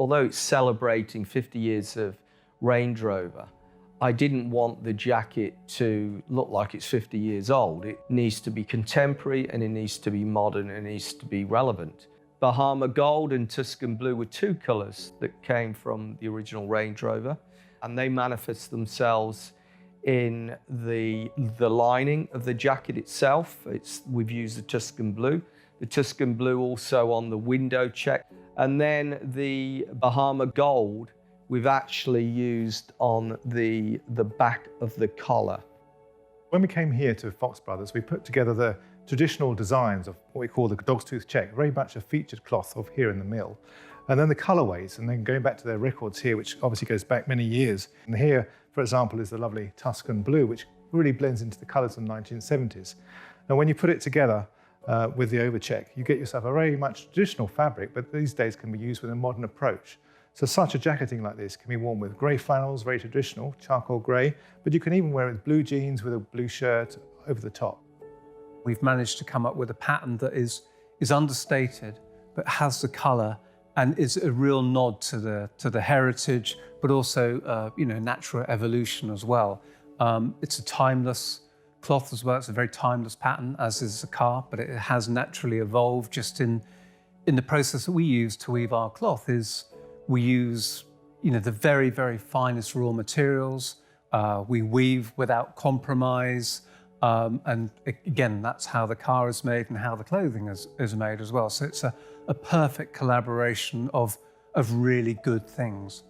although it's celebrating 50 years of Range Rover, I didn't want the jacket to look like it's 50 years old. It needs to be contemporary, and it needs to be modern, and it needs to be relevant. Bahama Gold and Tuscan Blue were two colours that came from the original Range Rover, and they manifest themselves in the lining of the jacket itself. We've used the Tuscan Blue. The Tuscan Blue also on the window check. And then the Bahama Gold we've actually used on the back of the collar. When we came here to Fox Brothers, we put together the traditional designs of what we call the dog's tooth check, very much a featured cloth of here in the mill. And then the colorways, and then going back to their records here, which obviously goes back many years. And here, for example, is the lovely Tuscan Blue, which really blends into the colors of the 1970s. Now, when you put it together with the overcheck, you get yourself a very much traditional fabric, but these days can be used with a modern approach. So such a jacketing like this can be worn with grey flannels, very traditional, charcoal grey, but you can even wear it with blue jeans with a blue shirt over the top. We've managed to come up with a pattern that is understated, but has the colour and is a real nod to the heritage, but also natural evolution as well. It's a timeless cloth as well. It's a very timeless pattern, as is the car, but it has naturally evolved. Just in the process that we use to weave our cloth is we use the very, very finest raw materials. We weave without compromise. And again, that's how the car is made and how the clothing is made as well. So it's a perfect collaboration of really good things.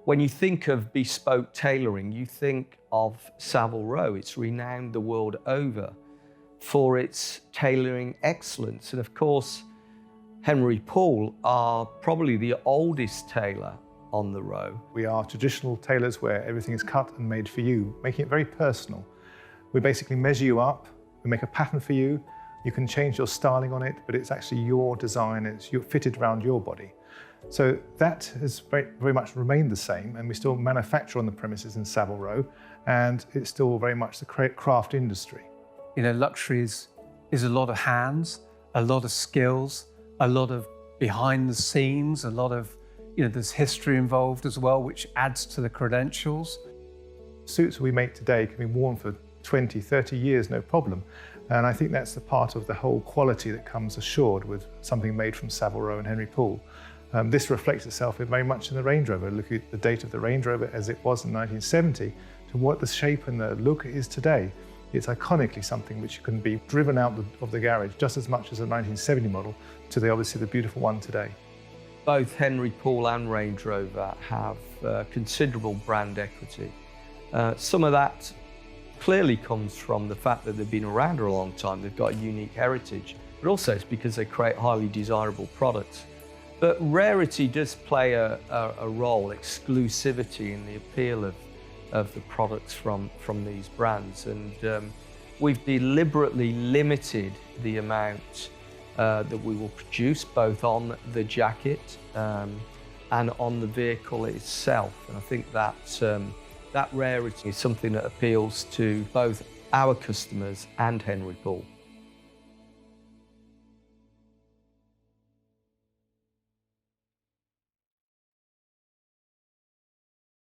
When you think of bespoke tailoring, you think of Savile Row. It's renowned the world over for its tailoring excellence. And of course, Henry Poole are probably the oldest tailor on the row. We are traditional tailors where everything is cut and made for you, making it very personal. We basically measure you up, we make a pattern for you, you can change your styling on it, but it's actually your design, it's fitted around your body. So that has very much remained the same, and we still manufacture on the premises in Savile Row, and it's still very much the craft industry. Luxury is a lot of hands, a lot of skills, a lot of behind the scenes, a lot of, there's history involved as well, which adds to the credentials. Suits we make today can be worn for 20, 30 years, no problem. And I think that's the part of the whole quality that comes assured with something made from Savile Row and Henry Poole. This reflects itself very much in the Range Rover. Look at the date of the Range Rover as it was in 1970 to what the shape and the look is today. It's iconically something which can be driven out of the garage just as much as a 1970 model to obviously the beautiful one today. Both Henry Poole and Range Rover have considerable brand equity. Some of that clearly comes from the fact that they've been around a long time. They've got a unique heritage, but also it's because they create highly desirable products. But rarity does play a role, exclusivity in the appeal of the products from these brands. And we've deliberately limited the amount that we will produce, both on the jacket and on the vehicle itself. And I think that rarity is something that appeals to both our customers and Henry Poole.